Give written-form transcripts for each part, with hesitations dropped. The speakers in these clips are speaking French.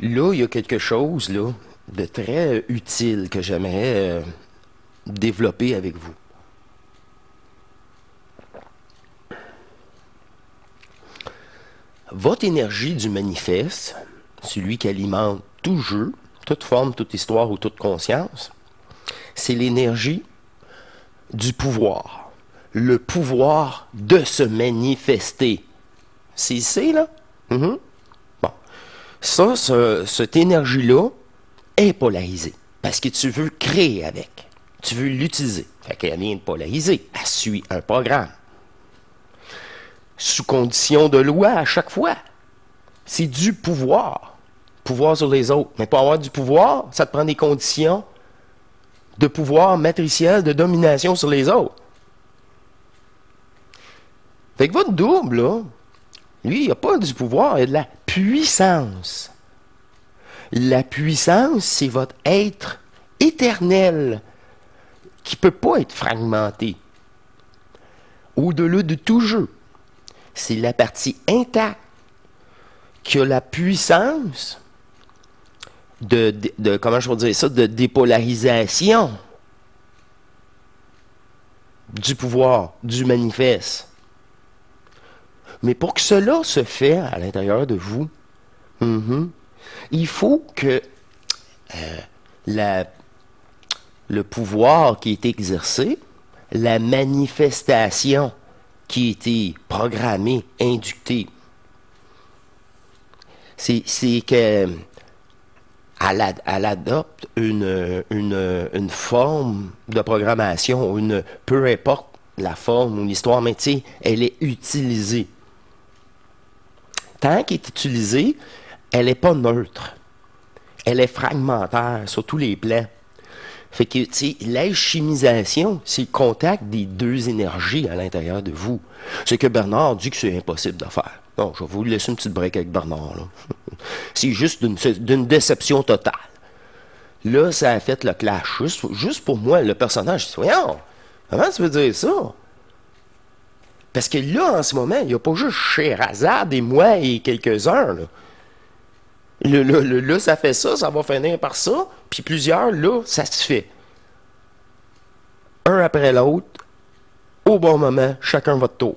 Là, il y a quelque chose là, de très utile que j'aimerais développer avec vous. Votre énergie du manifeste, celui qui alimente tout jeu, toute forme, toute histoire ou toute conscience, c'est l'énergie du pouvoir. Le pouvoir de se manifester. C'est là? Mm-hmm. Bon. Ça, cette énergie-là est polarisée. Parce que tu veux créer avec. Tu veux l'utiliser. Fait qu'elle vient de polariser. Elle suit un programme. Sous condition de loi à chaque fois. C'est du pouvoir. Pouvoir sur les autres. Mais pour avoir du pouvoir, ça te prend des conditions de pouvoir matriciel, de domination sur les autres. Fait que votre double, là, lui, il n'a pas du pouvoir, il a de la puissance. La puissance, c'est votre être éternel qui ne peut pas être fragmenté. Au-delà de tout jeu. C'est la partie intacte qui a la puissance de comment je peux dire ça, de dépolarisation du pouvoir, du manifeste. Mais pour que cela se fait à l'intérieur de vous, il faut que le pouvoir qui est exercé, la manifestation qui a été programmée, inductée, c'est que elle adopte une forme de programmation, peu importe la forme ou l'histoire, mais tu sais, elle est utilisée. Tant qu'elle est utilisée, elle n'est pas neutre. Elle est fragmentaire sur tous les plans. Fait que, tu sais, l'alchimisation, c'est le contact des deux énergies à l'intérieur de vous. C'est que Bernard dit que c'est impossible de faire. Non, je vais vous laisser une petite break avec Bernard, là. C'est juste d'une déception totale. Là, ça a fait le clash. Juste pour moi, le personnage, je dis, voyons, comment tu veux dire ça? Parce que là, en ce moment, il n'y a pas juste Scheherazade et moi et quelques-uns, là. Là, ça fait ça, ça va finir par ça, puis plusieurs, là, ça se fait. Un après l'autre, au bon moment, chacun votre tour.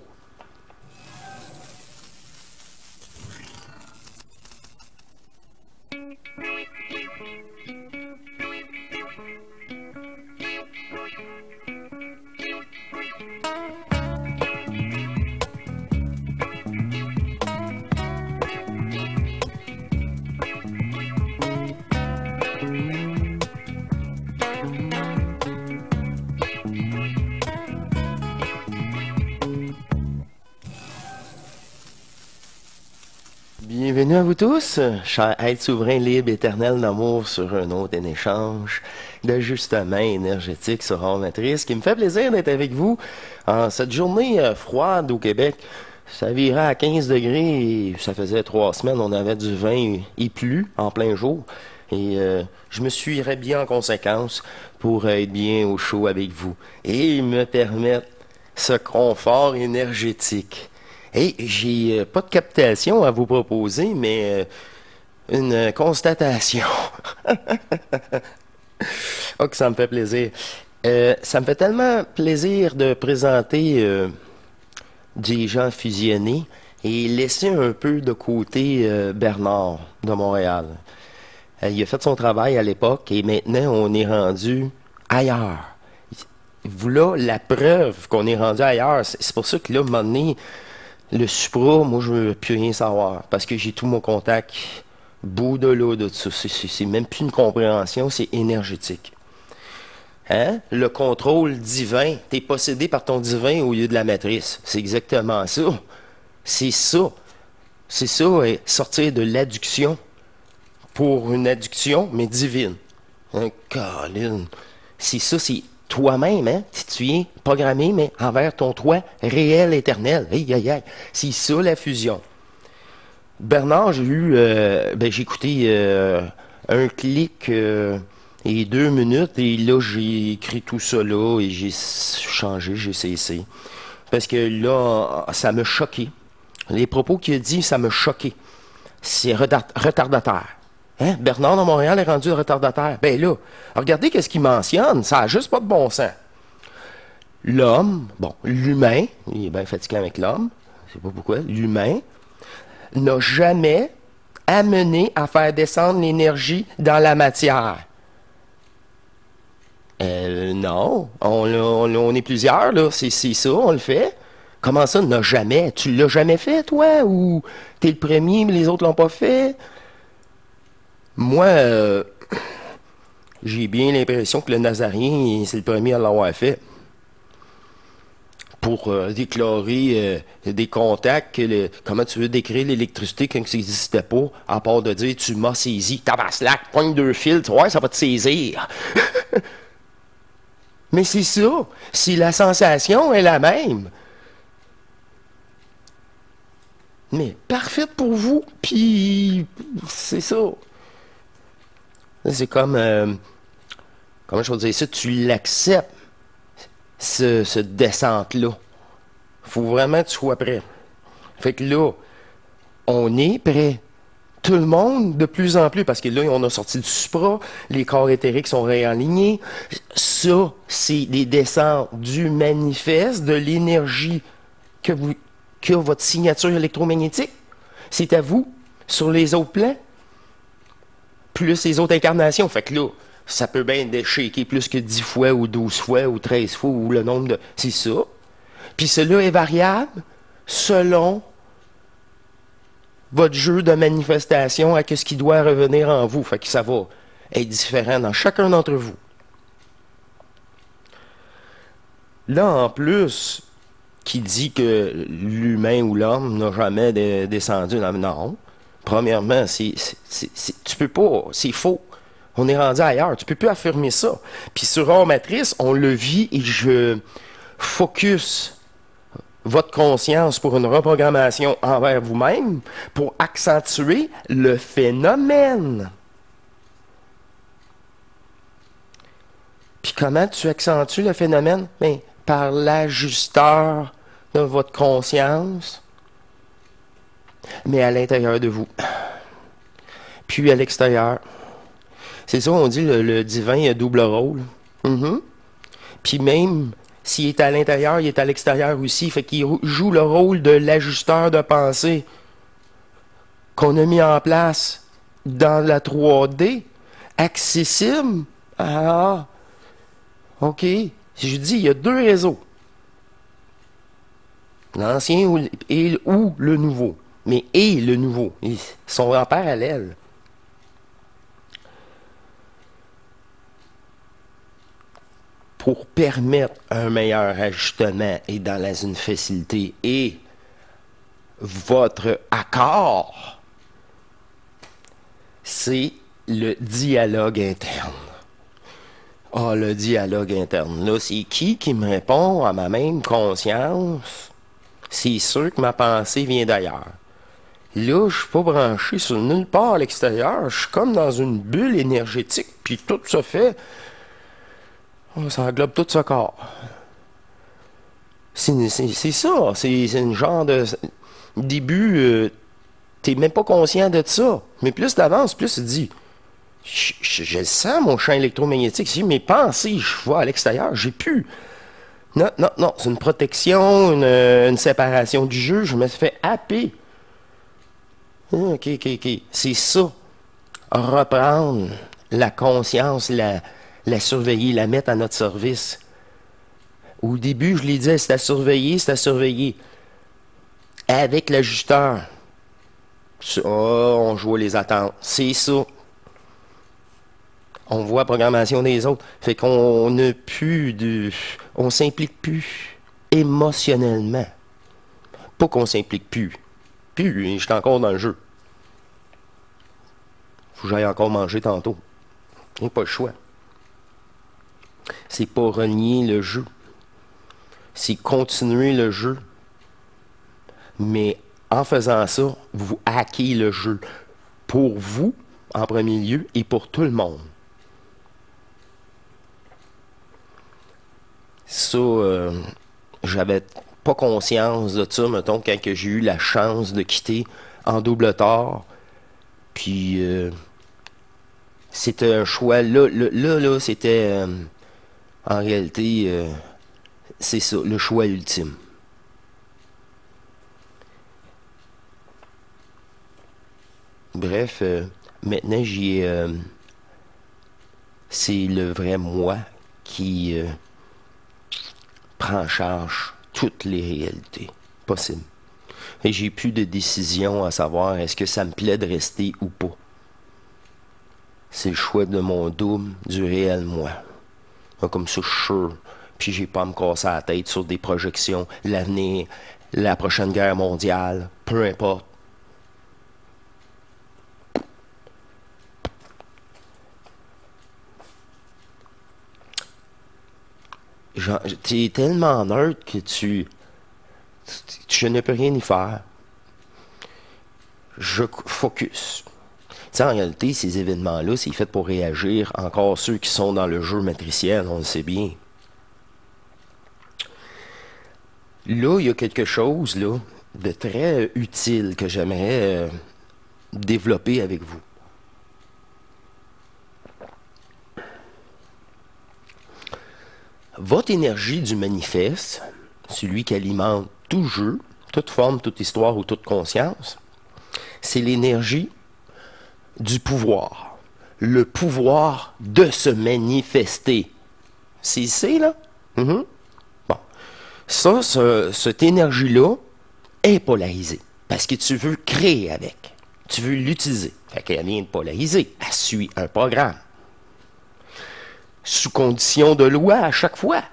Bienvenue à vous tous, cher être souverain, libre, éternel d'amour sur un autre échange d'ajustement énergétique sur Hors Matrice, qui me fait plaisir d'être avec vous en cette journée froide au Québec. Ça virait à 15 degrés et ça faisait 3 semaines, on avait du vin et plu en plein jour. Et je me suis réhabillé en conséquence pour être bien au chaud avec vous et me permettre ce confort énergétique. Et j'ai pas de captation à vous proposer, mais une constatation. Oh, que ça me fait plaisir. Ça me fait tellement plaisir de présenter des gens fusionnés et laisser un peu de côté Bernard de Montréal. Il a fait son travail à l'époque et maintenant on est rendu ailleurs. Voilà la preuve qu'on est rendu ailleurs. C'est pour ça que là, à un moment donné, le supra, moi, je ne veux plus rien savoir parce que j'ai tout mon contact bout de l'eau de ça. C'est même plus une compréhension, c'est énergétique. Hein? Le contrôle divin, tu es possédé par ton divin au lieu de la matrice. C'est exactement ça. C'est ça. C'est ça, sortir de l'adduction pour une adduction, mais divine. Hein, Colin. C'est ça, c'est toi-même, hein? Si tu es programmé, mais envers ton toi réel, éternel. Aïe, aïe, aïe. C'est ça la fusion. Bernard, j'ai écouté un clic et 2 minutes, et là, j'ai écrit tout ça là, et j'ai changé, j'ai cessé. Parce que là, ça m'a choqué. Les propos qu'il a dit, ça m'a choqué. C'est retardateur. Hein? Bernard de Montréal est rendu retardataire. Ben là, regardez qu'est-ce qu'il mentionne. Ça n'a juste pas de bon sens. L'homme, bon, l'humain, il est bien fatigué avec l'homme, je sais pas pourquoi, l'humain n'a jamais amené à faire descendre l'énergie dans la matière. Non, on est plusieurs, là, c'est ça, on le fait. Comment ça, n'a jamais? Tu l'as jamais fait, toi? Ou t'es le premier, mais les autres l'ont pas fait? Moi, j'ai bien l'impression que le Nazarien, c'est le premier à l'avoir fait. Pour déclarer des contacts, comment tu veux décrire l'électricité quand ça n'existait pas, à part de dire tu m'as saisi, tabaslac, pogne deux fils, tu vois, ça va te saisir. Mais c'est ça, si la sensation est la même. Mais parfaite pour vous, puis c'est ça. C'est comme, comment je peux dire ça, tu l'acceptes, ce descente-là. Faut vraiment que tu sois prêt. Fait que là, on est prêt. Tout le monde, de plus en plus, parce que là, on a sorti du supra, les corps éthériques sont réalignés. Ça, c'est des descentes du manifeste, de l'énergie que votre signature électromagnétique. C'est à vous, sur les autres plans, plus les autres incarnations. Fait que là, ça peut bien shaker plus que 10 fois, ou 12 fois, ou 13 fois, ou le nombre de... C'est ça. Puis cela est variable selon votre jeu de manifestation à ce qui doit revenir en vous. Fait que ça va être différent dans chacun d'entre vous. Là, en plus, qui dit que l'humain ou l'homme n'a jamais descendu dans... Non. Premièrement, tu peux pas, c'est faux. On est rendu ailleurs. Tu peux plus affirmer ça. Puis sur Hors Matrice, on le vit et je focus votre conscience pour une reprogrammation envers vous-même pour accentuer le phénomène. Puis comment tu accentues le phénomène? Bien, par l'ajusteur de votre conscience, mais à l'intérieur de vous. Puis à l'extérieur. C'est ça, on dit, le divin a double rôle. Puis même s'il est à l'intérieur, il est à l'extérieur aussi. Fait qu'il joue le rôle de l'ajusteur de pensée qu'on a mis en place dans la 3D, accessible. Ah, OK. Je dis, il y a deux réseaux. L'ancien ou le nouveau. Mais et le nouveau. Ils sont en parallèle. Pour permettre un meilleur ajustement et dans une facilité et votre accord, c'est le dialogue interne. Ah, le dialogue interne. Là, c'est qui me répond à ma même conscience? C'est sûr que ma pensée vient d'ailleurs. Là, je suis pas branché sur nulle part à l'extérieur. Je suis comme dans une bulle énergétique, puis tout se fait. Ça englobe tout ce corps. C'est ça. C'est une genre de début. T'es même pas conscient de ça. Mais plus t'avances, plus tu te dis. Je sens mon champ électromagnétique. Si mes pensées, je vois à l'extérieur, j'ai pu. Non, non, non. C'est une protection, une séparation du jeu. Je me suis fait happer. OK. C'est ça. Reprendre la conscience, la surveiller, la mettre à notre service. Au début, je l'ai dit, c'est à surveiller. Avec l'ajusteur. On joue les attentes. C'est ça. On voit la programmation des autres. Fait qu'on n'a plus de... On s'implique plus émotionnellement. Pas qu'on s'implique plus. Je suis encore dans le jeu. Faut que j'aille encore manger tantôt. Il n'y a pas le choix. C'est pas renier le jeu. C'est continuer le jeu. Mais en faisant ça, vous hackez le jeu. Pour vous, en premier lieu, et pour tout le monde. Ça, j'avais pas conscience de ça, mettons, quand j'ai eu la chance de quitter en double tort. Puis, C'était un choix. Là, c'était en réalité, c'est ça, le choix ultime. Bref, maintenant c'est le vrai moi qui prend en charge toutes les réalités possibles. Et j'ai plus de décision à savoir est-ce que ça me plaît de rester ou pas. C'est le choix de mon double, du réel moi. Comme ça, je suis sûr. Puis j'ai pas à me casser la tête sur des projections, l'avenir, la prochaine guerre mondiale, peu importe. Tu es tellement neutre que je ne peux rien y faire. Je focus. Tu sais, en réalité, ces événements-là, c'est fait pour réagir. Encore ceux qui sont dans le jeu matriciel, on le sait bien. Là, il y a quelque chose là, de très utile que j'aimerais développer avec vous. Votre énergie du manifeste, celui qui alimente tout jeu, toute forme, toute histoire ou toute conscience, c'est l'énergie du pouvoir. Le pouvoir de se manifester. C'est là? Bon. Ça, cette énergie-là est polarisée. Parce que tu veux créer avec. Tu veux l'utiliser. Fait qu'elle vient de polariser. Elle suit un programme. Sous condition de loi à chaque fois.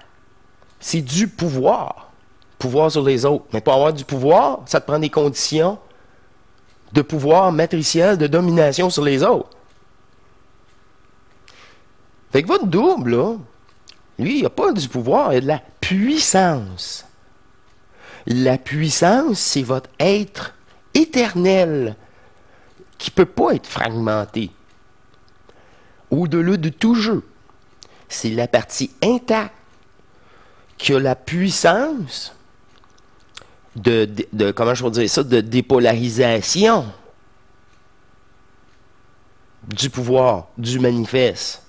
C'est du pouvoir. Pouvoir sur les autres. Mais pour avoir du pouvoir, ça te prend des conditions de pouvoir matriciel, de domination sur les autres. Fait que votre double, là, lui, il n'a pas du pouvoir, il a de la puissance. La puissance, c'est votre être éternel qui ne peut pas être fragmenté. Au-delà de tout jeu. C'est la partie intacte qui a la puissance comment je peux dire ça, de dépolarisation du pouvoir, du manifeste.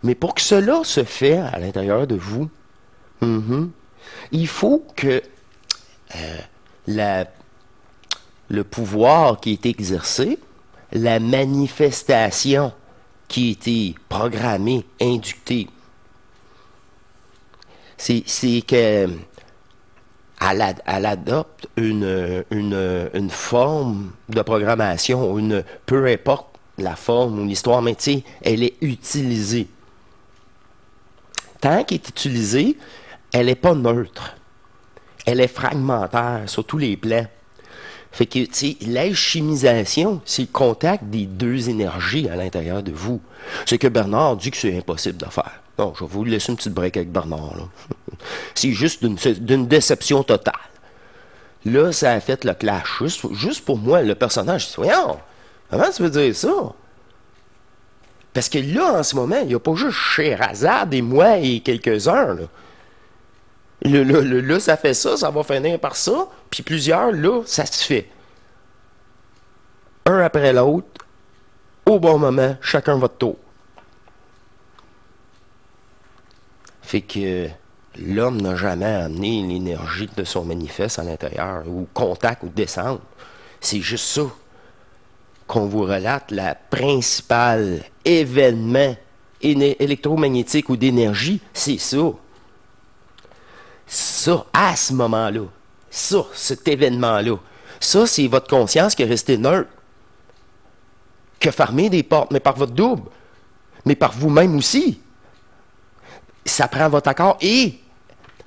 Mais pour que cela se fait à l'intérieur de vous, il faut que le pouvoir qui est exercé, la manifestation qui a été programmée, inductée, c'est que elle adopte une forme de programmation, peu importe la forme ou l'histoire, mais tu sais, elle est utilisée. Tant qu'elle est utilisée, elle n'est pas neutre. Elle est fragmentaire sur tous les plans. Fait que, tu sais, l'alchimisation, c'est le contact des deux énergies à l'intérieur de vous. C'est que Bernard dit que c'est impossible de faire. Non, je vais vous laisser une petite break avec Bernard, là. C'est juste d'une déception totale. Là, ça a fait le clash. Juste pour moi, le personnage, je dis, voyons, comment tu veux dire ça? Parce que là, en ce moment, il n'y a pas juste Scheherazade et moi et quelques-uns, là. Là, ça fait ça va finir par ça, puis plusieurs, là, ça se fait. Un après l'autre, au bon moment, chacun votre tour. Fait que l'homme n'a jamais amené l'énergie de son manifeste à l'intérieur, ou contact, ou descente. C'est juste ça qu'on vous relate, la principale événement électromagnétique ou d'énergie, c'est ça. Ça, à ce moment-là, ça, cet événement-là, ça, c'est votre conscience qui est restée neutre, qui a fermé des portes, mais par votre double, mais par vous-même aussi. Ça prend votre accord et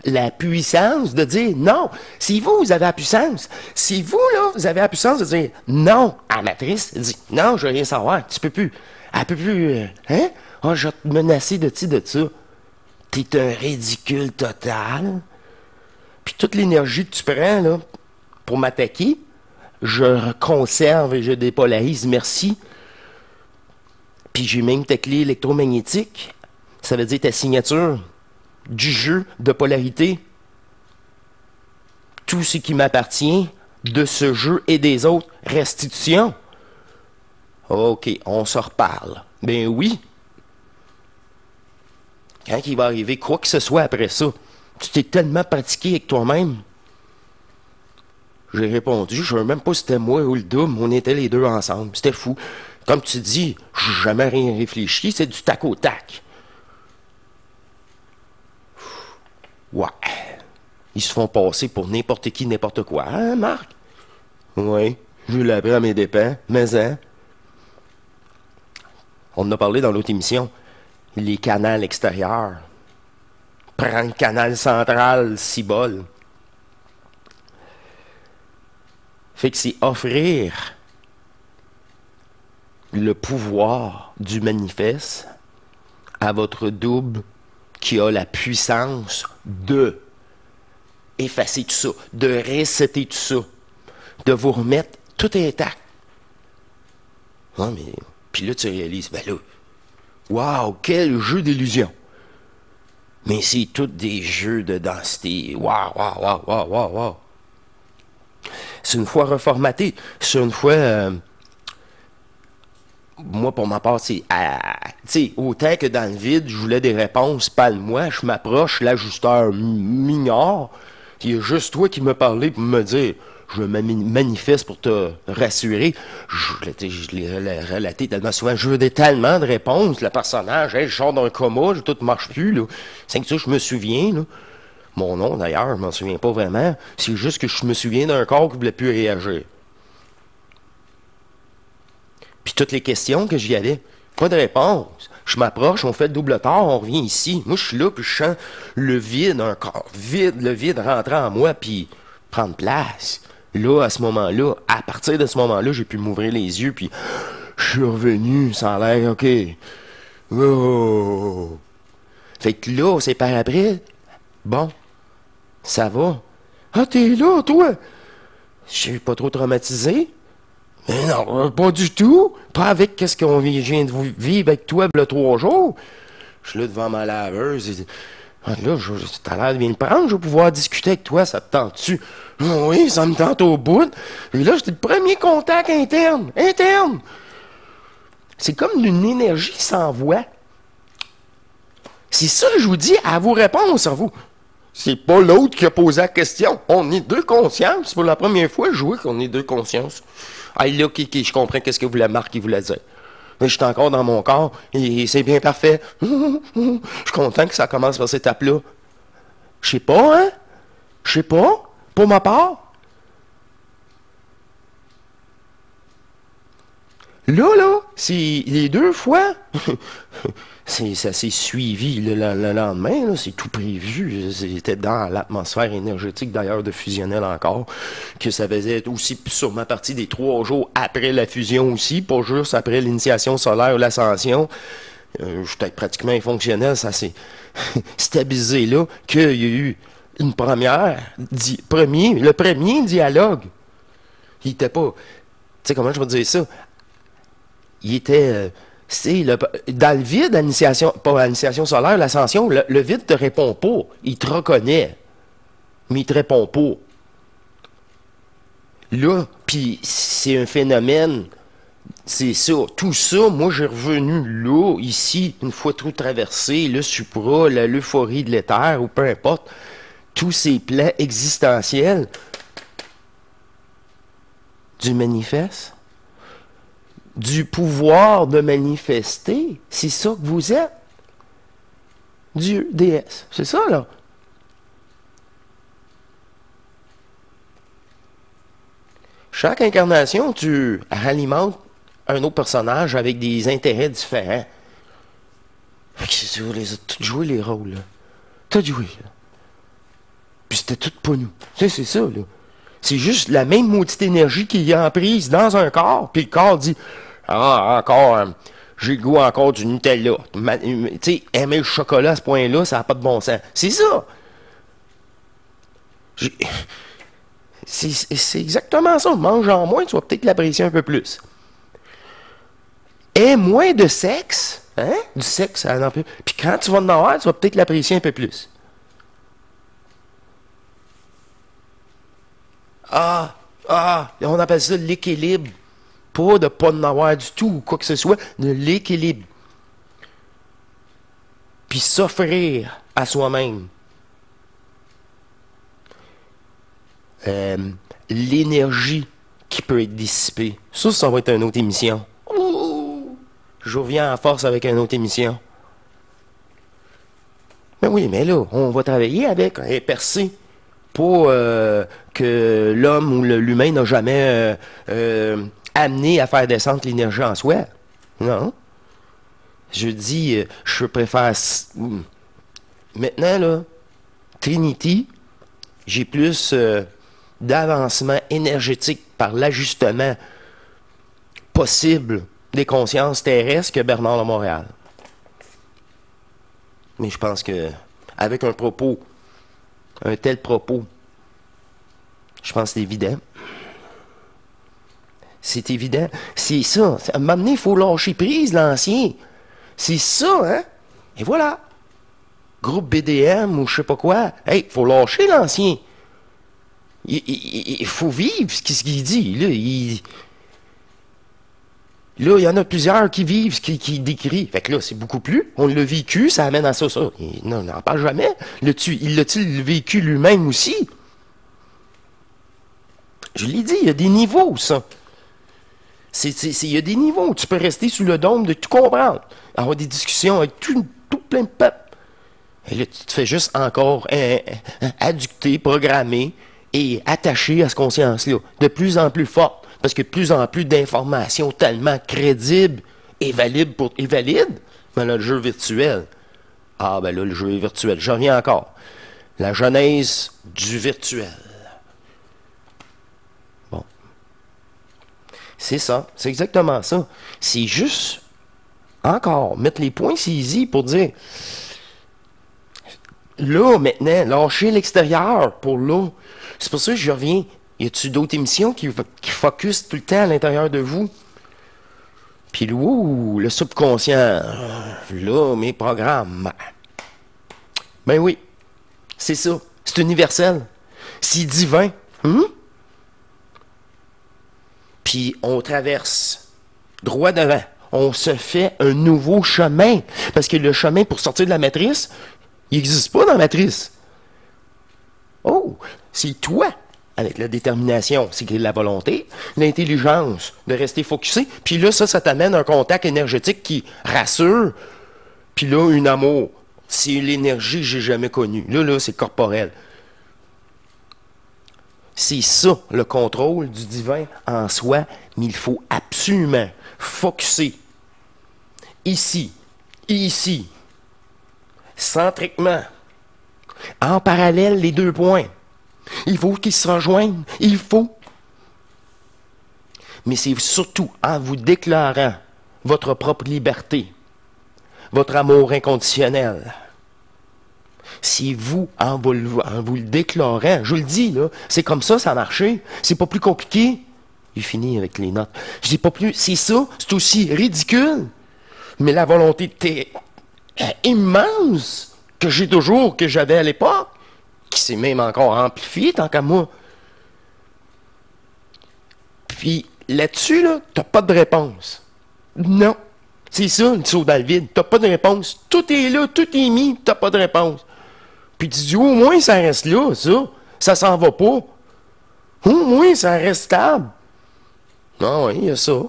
la puissance de dire non. Si vous avez la puissance, si vous, là, vous avez la puissance de dire non à la matrice, dit non, je veux rien savoir, tu peux plus. Elle peut plus, hein? Oh, je vais te menacer de ci, de ça. T'es un ridicule total. Puis toute l'énergie que tu prends, là, pour m'attaquer, je conserve et je dépolarise, merci. Puis j'ai même ta clé électromagnétique. Ça veut dire ta signature du jeu de polarité. Tout ce qui m'appartient de ce jeu et des autres, restitution. OK, on se reparle. Ben oui. Quand il va arriver quoi que ce soit après ça, tu t'es tellement pratiqué avec toi-même. J'ai répondu, je ne sais même pas si c'était moi ou le double, on était les deux ensemble. C'était fou. Comme tu dis, j'ai jamais rien réfléchi, c'est du tac au tac. Ouais. Ils se font passer pour n'importe qui, n'importe quoi. Hein, Marc? Oui. Je l'ai appris à mes dépens. Mais, hein? On en a parlé dans l'autre émission. Les canals extérieurs. Prends le canal central, cibole. Fait que c'est offrir le pouvoir du manifeste à votre double qui a la puissance de effacer tout ça, de resetter tout ça, de vous remettre tout intact. Ouais, mais... Puis là, tu réalises, ben là, waouh, quel jeu d'illusion. Mais c'est tous des jeux de densité. Waouh, waouh, waouh, waouh, waouh, waouh. C'est une fois reformaté. C'est une fois... moi, pour ma part, c'est... tu sais, autant que dans le vide, je voulais des réponses, pas le moi, je m'approche, l'ajusteur m'ignore. Il y a juste toi qui me parlais pour me dire... Je me manifeste pour te rassurer. Je l'ai relaté tellement souvent. Je veux tellement de réponses. Le personnage, hey, je sors d'un coma, tout ne marche plus. C'est que ça, je me souviens. Là. Mon nom, d'ailleurs, je m'en souviens pas vraiment. C'est juste que je me souviens d'un corps qui ne voulait plus réagir. Puis toutes les questions que j'y avais, pas de réponse. Je m'approche, on fait le double tort, on revient ici. Moi, je suis là, puis je sens le vide, un corps vide, le vide rentrer en moi, puis prendre place. Là, à ce moment-là, à partir de ce moment-là, j'ai pu m'ouvrir les yeux, puis je suis revenu, ça a l'air, OK. Oh. Fait que là, c'est par après, bon, ça va. Ah, t'es là, toi? Je suis pas trop traumatisé? Mais non, pas du tout. Pas avec qu'est-ce qu'on vient de vivre avec toi le 3 jours. Je suis là devant ma laveuse et... Ah, là, t'as l'air de bien me prendre, je vais pouvoir discuter avec toi, ça te tente-tu? Oui, ça me tente au bout. Et là, j'étais le premier contact interne. Interne! C'est comme une énergie qui s'envoie. C'est ça que je vous dis, à vos réponses, à vous. C'est pas l'autre qui a posé la question. On est deux consciences. Pour la première fois, je vois qu'on est deux consciences. Ah, là, je comprends qu'est-ce que voulait Marc, il voulait dire. Mais je suis encore dans mon corps et c'est bien parfait. Je suis content que ça commence par cette étape-là. Je sais pas, hein? Je sais pas. Pour ma part. Là, c'est les deux fois. Ça s'est suivi le lendemain, c'est tout prévu. C'était dans l'atmosphère énergétique d'ailleurs de fusionnel encore, que ça faisait aussi sûrement partie des 3 jours après la fusion aussi, pas juste après l'initiation solaire ou l'ascension. J'étais pratiquement infonctionnel, ça s'est stabilisé là, qu'il y a eu une le premier dialogue. Il était pas... Tu sais comment je vais dire ça? Il était... dans le vide, pas l'initiation solaire, l'ascension, le vide te répond pas. Il te reconnaît. Mais il te répond pas. Là, puis c'est un phénomène. C'est ça. Tout ça, moi, j'ai revenu là, ici, une fois tout traversé, le supra, l'euphorie de l'éther, ou peu importe. Tous ces plans existentiels du manifeste. Du pouvoir de manifester. C'est ça que vous êtes. Dieu, déesse. C'est ça, là. Chaque incarnation, tu alimentes un autre personnage avec des intérêts différents. Tu les as tous joués, les rôles, là. T'as joué, là. Puis c'était tout pas nous. C'est ça, là. C'est juste la même maudite énergie qui est en prise dans un corps, puis le corps dit « Ah, encore, j'ai le goût encore du Nutella. » Tu sais, aimer le chocolat à ce point-là, ça n'a pas de bon sens. C'est ça! C'est exactement ça. Mange en moins, tu vas peut-être l'apprécier un peu plus. Et moins de sexe, hein? Du sexe, ça en peut. Puis quand tu vas en avoir, tu vas peut-être l'apprécier un peu plus. On appelle ça l'équilibre Pas de pas en avoir du tout, ou quoi que ce soit, de l'équilibre. Puis s'offrir à soi-même. L'énergie qui peut être dissipée. Ça va être une autre émission. Ouh! Je reviens en force avec une autre émission. Mais oui, mais là, on va travailler avec et percer. Pas que l'homme ou l'humain n'a jamais amené à faire descendre l'énergie en soi. Non. Je dis, je préfère... Maintenant, là, Trinity, j'ai plus d'avancement énergétique par l'ajustement possible des consciences terrestres que Bernard de Montréal. Mais je pense que avec un propos, un tel propos, je pense que c'est évident. C'est évident. C'est ça. À un moment donné, il faut lâcher prise, l'ancien. C'est ça, hein? Et voilà. Groupe BDM ou je sais pas quoi. Hey, il faut lâcher l'ancien. Il faut vivre ce qu'il dit. Là, il y en a plusieurs qui vivent ce qu'il décrit. Fait que là, c'est beaucoup plus. On l'a vécu, ça amène à ça. Non, on n'en parle jamais. Il l'a-t-il vécu lui-même aussi? Je l'ai dit, il y a des niveaux, ça. Il y a des niveaux. Tu peux rester sous le dôme de tout comprendre. Avoir des discussions avec tout plein de peuple. Et là, tu te fais juste encore adducter, programmer et attacher à cette conscience-là. De plus en plus forte. Parce que de plus en plus d'informations tellement crédibles et valides mais là, le jeu virtuel. Ah, ben là, le jeu virtuel. Je reviens encore. La genèse du virtuel. Bon. C'est ça. C'est exactement ça. C'est juste, encore, mettre les points saisis pour dire, là, maintenant, lâcher l'extérieur pour là. C'est pour ça que je reviens. Y a-tu d'autres émissions qui focusent tout le temps à l'intérieur de vous? Puis le subconscient, là, mes programmes. Ben oui, c'est ça. C'est universel. C'est divin. Puis on traverse droit devant. On se fait un nouveau chemin. Parce que le chemin pour sortir de la matrice, il n'existe pas dans la matrice. Oh, c'est toi. Avec la détermination, c'est la volonté, l'intelligence de rester focusé. Puis là, ça t'amène un contact énergétique qui rassure. Puis là, un amour. C'est l'énergie que j'ai jamais connue. Là, c'est corporel. C'est ça, le contrôle du divin en soi, mais il faut absolument focusser. Ici, centriquement, en parallèle, les deux points. Il faut qu'ils se rejoignent. Il faut. Mais c'est surtout en vous déclarant votre propre liberté, votre amour inconditionnel. C'est vous, en vous le déclarant, je le dis, là, c'est comme ça a marché. C'est pas plus compliqué. J'ai fini avec les notes. Je dis pas plus. C'est ça, c'est aussi ridicule. Mais la volonté immense que j'ai toujours, que j'avais à l'époque, qui s'est même encore amplifié tant qu'à moi. Puis là-dessus, là, t'as pas de réponse. Non. C'est ça, le saut dans le vide. T'as pas de réponse. Tout est là, tout est mis, t'as pas de réponse. Puis tu dis, au moins ça reste là, ça. Ça s'en va pas. Au moins ça reste stable. Non, oui, il y a ça.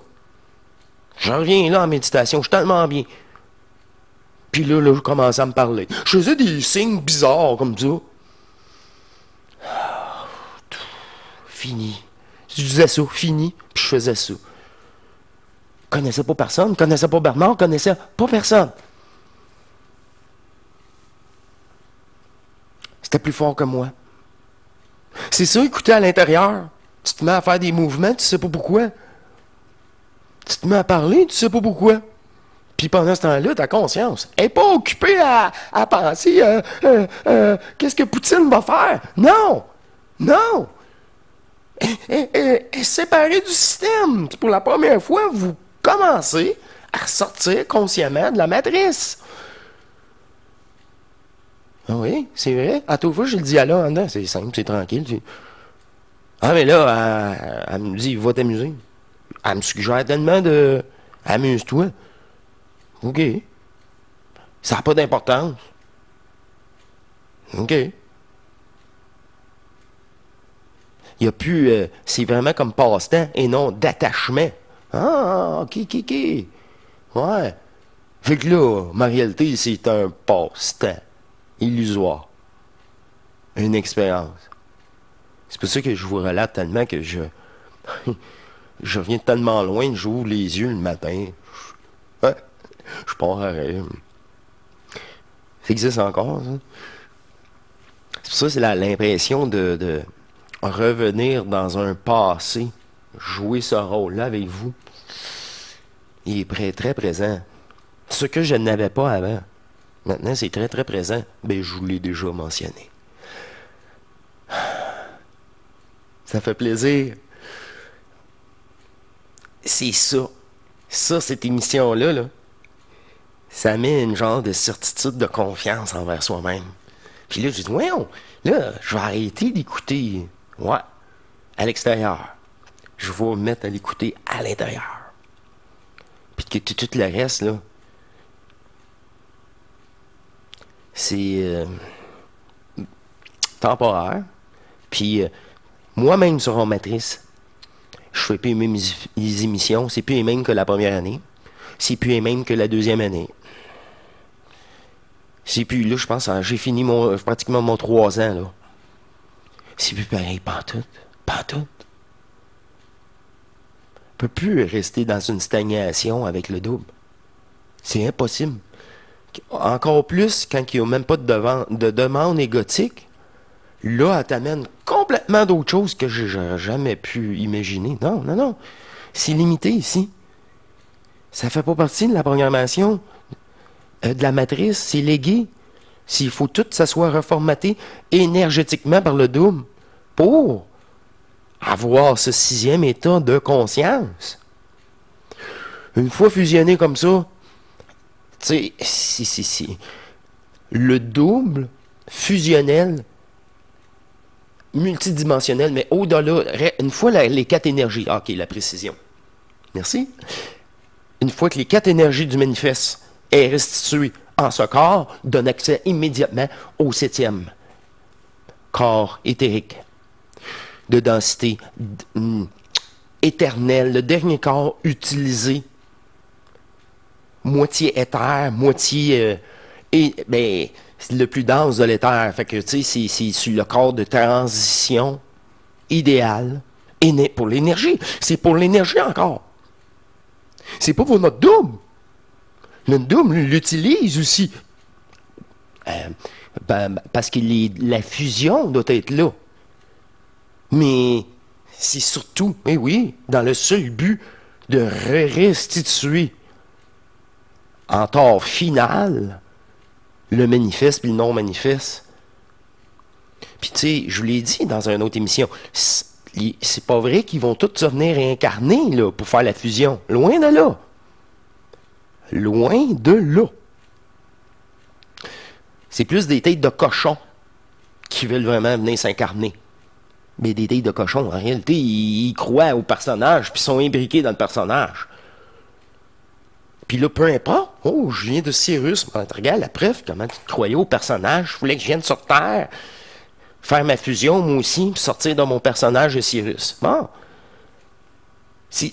Je reviens là en méditation, je suis tellement bien. Puis là, je commençais à me parler. Je faisais des signes bizarres comme ça. Fini. Je disais ça, fini, puis je faisais ça. Je connaissais pas personne, je connaissais pas Bernard, je connaissais pas personne. C'était plus fort que moi. C'est ça, écouter à l'intérieur. Tu te mets à faire des mouvements, tu sais pas pourquoi. Tu te mets à parler, tu sais pas pourquoi. Puis pendant ce temps-là, ta conscience n'est pas occupée à penser qu'est-ce que Poutine va faire. Non! Non! Et séparé du système. Pour la première fois, vous commencez à sortir consciemment de la matrice. Ah oui, c'est vrai. À toute fois, je le dis à là, c'est simple, c'est tranquille. Ah, mais là, elle me dit, va t'amuser. Elle me suggère tellement de... Amuse-toi. OK. Ça n'a pas d'importance. OK. Il n'y a plus... c'est vraiment comme passe-temps et non d'attachement. Ah, OK, OK, OK. Ouais. Fait que là, ma réalité, c'est un passe-temps illusoire. Une expérience. C'est pour ça que je vous relate tellement que je... je reviens tellement loin, j'ouvre les yeux le matin. Ouais. Je pars à rêve. Ça existe encore, ça? C'est pour ça que c'est l'impression de revenir dans un passé, jouer ce rôle-là avec vous. Il est très présent. Ce que je n'avais pas avant. Maintenant, c'est très présent. Ben, je vous l'ai déjà mentionné. Ça fait plaisir. C'est ça. Ça, cette émission-là, là, ça met une genre de certitude de confiance envers soi-même. Puis là, j'ai dit, voyons, là, je vais arrêter d'écouter, ouais, à l'extérieur. Je vais me mettre à l'écouter à l'intérieur. Puis que tout le reste, là, c'est temporaire. Puis moi-même sur en matrice, je fais plus les mêmes émissions. C'est plus les mêmes que la première année. C'est plus les mêmes que la deuxième année. C'est plus, là, je pense, j'ai fini pratiquement mon 3 ans, là. C'est plus pareil, pantoute. Pantoute. On peut plus rester dans une stagnation avec le double. C'est impossible. Encore plus quand il n'y a même pas de demande égotique. Là, elle t'amène complètement d'autres choses que j'aurais jamais pu imaginer. Non, non, non. C'est limité ici. Ça fait pas partie de la programmation de la matrice. C'est légué. S'il faut tout que ça soit reformaté énergétiquement par le double pour avoir ce 6e état de conscience. Une fois fusionné comme ça, tu sais, si. Le double fusionnel multidimensionnel, mais au-delà, une fois les 4 énergies, ok, la précision, merci, une fois que les 4 énergies du manifeste est restituée en ce corps, donne accès immédiatement au 7e corps éthérique de densité éternelle, le dernier corps utilisé, moitié éther, moitié ben, c'est le plus dense de l'éther. Fait que, tu sais, c'est sur le corps de transition idéal pour l'énergie. C'est pour l'énergie encore. C'est pas pour notre double. Notre double l'utilise aussi. Parce que la fusion doit être là. Mais c'est surtout, eh oui, dans le seul but de restituer en tort final le manifeste puis le non-manifeste. Puis tu sais, je vous l'ai dit dans une autre émission, c'est pas vrai qu'ils vont tous se venir réincarner là, pour faire la fusion. Loin de là. Loin de là. C'est plus des têtes de cochons qui veulent vraiment venir s'incarner. Mais des têtes de cochons, en réalité, ils croient au personnage puis sont imbriqués dans le personnage. Puis là, peu importe, oh, je viens de Cyrus, regarde la preuve, comment tu te croyais au personnage, je voulais que je vienne sur Terre, faire ma fusion, moi aussi, puis sortir de mon personnage de Cyrus. Bon. C'est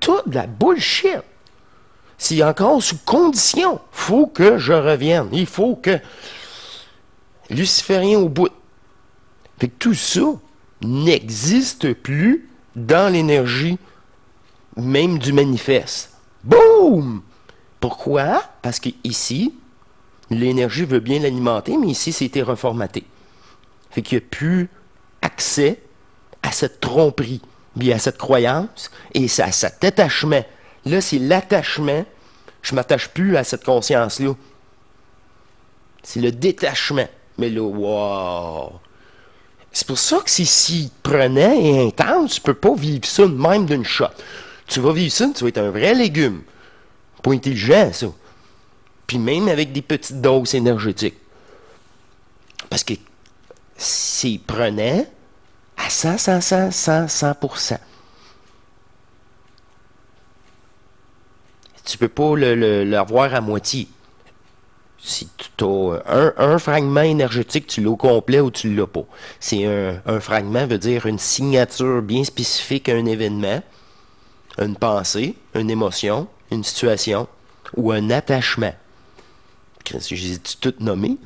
tout de la bullshit. C'est encore sous condition. Faut que je revienne. Il faut que Luciférien au bout. Fait que tout ça n'existe plus dans l'énergie même du manifeste. Boum! Pourquoi? Parce que ici, l'énergie veut bien l'alimenter, mais ici, c'était reformaté. Fait qu'il n'y a plus accès à cette tromperie, bien à cette croyance, et à cet attachement. Là, c'est l'attachement. Je ne m'attache plus à cette conscience-là. C'est le détachement. Mais là, wow! C'est pour ça que c'est si prenant et intense, tu ne peux pas vivre ça de même d'une shot. Tu vas vivre ça, tu vas être un vrai légume. Pas intelligent, ça. Puis même avec des petites doses énergétiques. Parce que c'est prenant à 100%. Tu peux pas le voir à moitié. Si tu as un fragment énergétique, tu l'as au complet ou tu l'as pas. C'est un fragment veut dire une signature bien spécifique à un événement, une pensée, une émotion, une situation ou un attachement. J'ai tout nommé.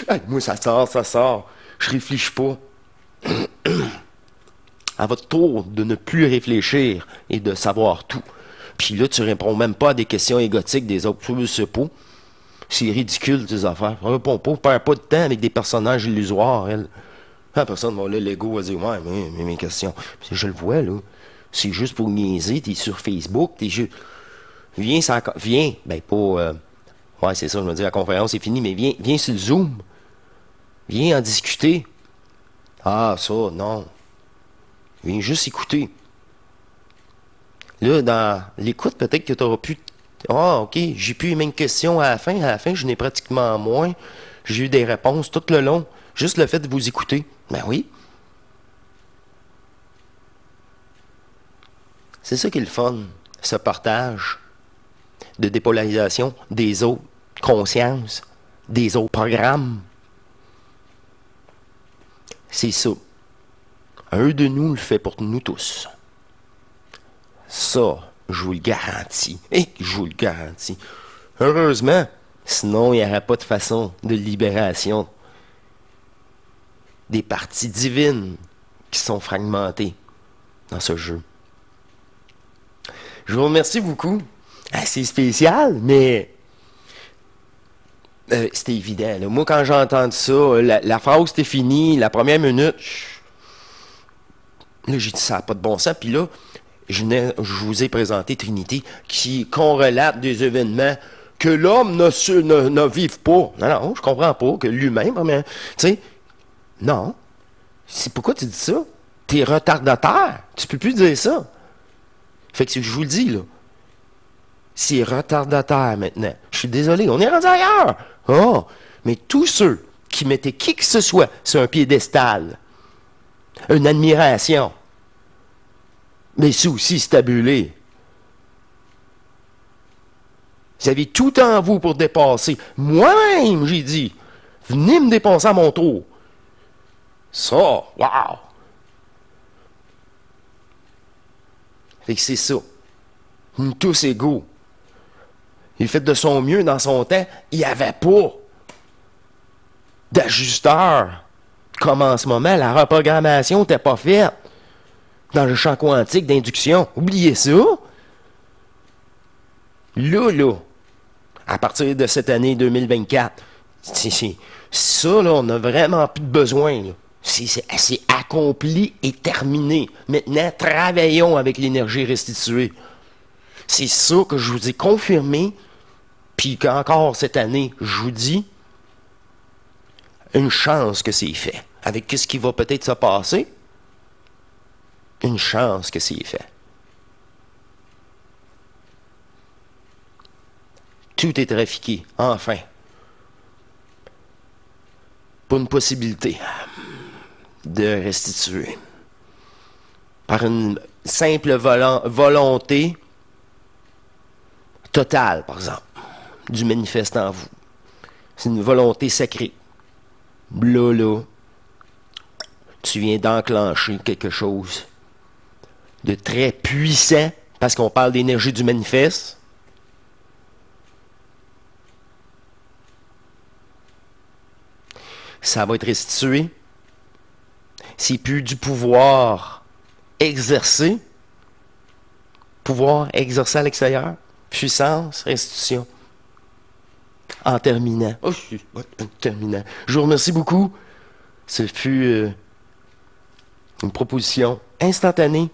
Hey, moi, ça sort. Je réfléchis pas. À votre tour de ne plus réfléchir et de savoir tout. Puis là, tu réponds même pas à des questions égotiques des autres. Tu sais pas. C'est ridicule, tes affaires. On répond pas, on perd pas de temps avec des personnages illusoires, elle. La personne va là, l'ego va dire, ouais, mais mes questions. Puis je le vois, là. C'est juste pour niaiser, t'es sur Facebook, t'es juste. Viens, viens. Ben, pas. Ouais, c'est ça, je me dis, la conférence est finie, mais viens sur le Zoom. Viens en discuter. Ah, ça, non. Viens juste écouter. Là, dans l'écoute, peut-être que tu auras pu... Ah, OK, j'ai plus les mêmes questions à la fin. À la fin, je n'ai pratiquement moins. J'ai eu des réponses tout le long. Juste le fait de vous écouter. Ben oui. C'est ça qui est le fun. Ce partage de dépolarisation des autres consciences, des autres programmes. C'est ça. Un de nous le fait pour nous tous. Ça, je vous le garantis. Et je vous le garantis. Heureusement, sinon il n'y aurait pas de façon de libération des parties divines qui sont fragmentées dans ce jeu. Je vous remercie beaucoup. C'est spécial, mais c'était évident. Là. Moi, quand j'ai entendu ça, la phrase c'était fini, la première minute, là, j'ai dit ça n'a pas de bon sens. Puis là, je vous ai présenté Trinity qu'on relate des événements que l'homme ne vive pas. Non, je comprends pas que l'humain, tu sais, non. C'est pourquoi tu dis ça? T'es retardataire. Tu peux plus dire ça. Fait que je vous le dis, là. C'est retardataire maintenant. Je suis désolé, on est rendu ailleurs. Oh, mais tous ceux qui mettaient qui que ce soit sur un piédestal, une admiration, mais ça aussi, c'est tabulé. Vous avez tout en vous pour dépasser. Moi-même, j'ai dit, venez me dépasser à mon tour. Ça, wow! Fait que c'est ça. Nous sommes tous égaux. Il fait de son mieux dans son temps. Il n'y avait pas d'ajusteur. Comme en ce moment, la reprogrammation n'était pas faite dans le champ quantique d'induction. Oubliez ça. Là, à partir de cette année 2024, ça, là, on n'a vraiment plus de besoin. C'est accompli et terminé. Maintenant, travaillons avec l'énergie restituée. C'est ça que je vous ai confirmé, puis qu'encore cette année, je vous dis, une chance que c'est fait. Avec ce qui va peut-être se passer, une chance que c'est fait. Tout est trafiqué, enfin. Pas une possibilité de restituer. Par une simple volonté totale, par exemple, du manifeste en vous. C'est une volonté sacrée. Là, tu viens d'enclencher quelque chose de très puissant, parce qu'on parle d'énergie du manifeste. Ça va être restitué. C'est plus du pouvoir exercé. Pouvoir exercer à l'extérieur. Puissance, restitution. En terminant. Je vous remercie beaucoup. Ce fut une proposition instantanée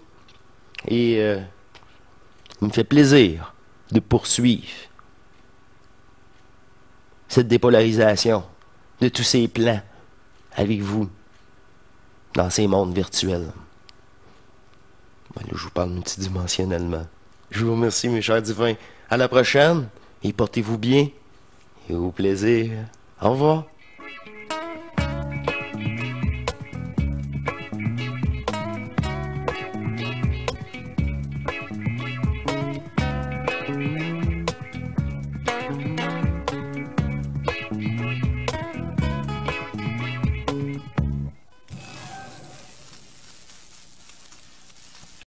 et il me fait plaisir de poursuivre cette dépolarisation de tous ces plans avec vous dans ces mondes virtuels. Ben là, je vous parle multidimensionnellement. Je vous remercie, mes chers divins. À la prochaine et portez-vous bien et au plaisir. Au revoir.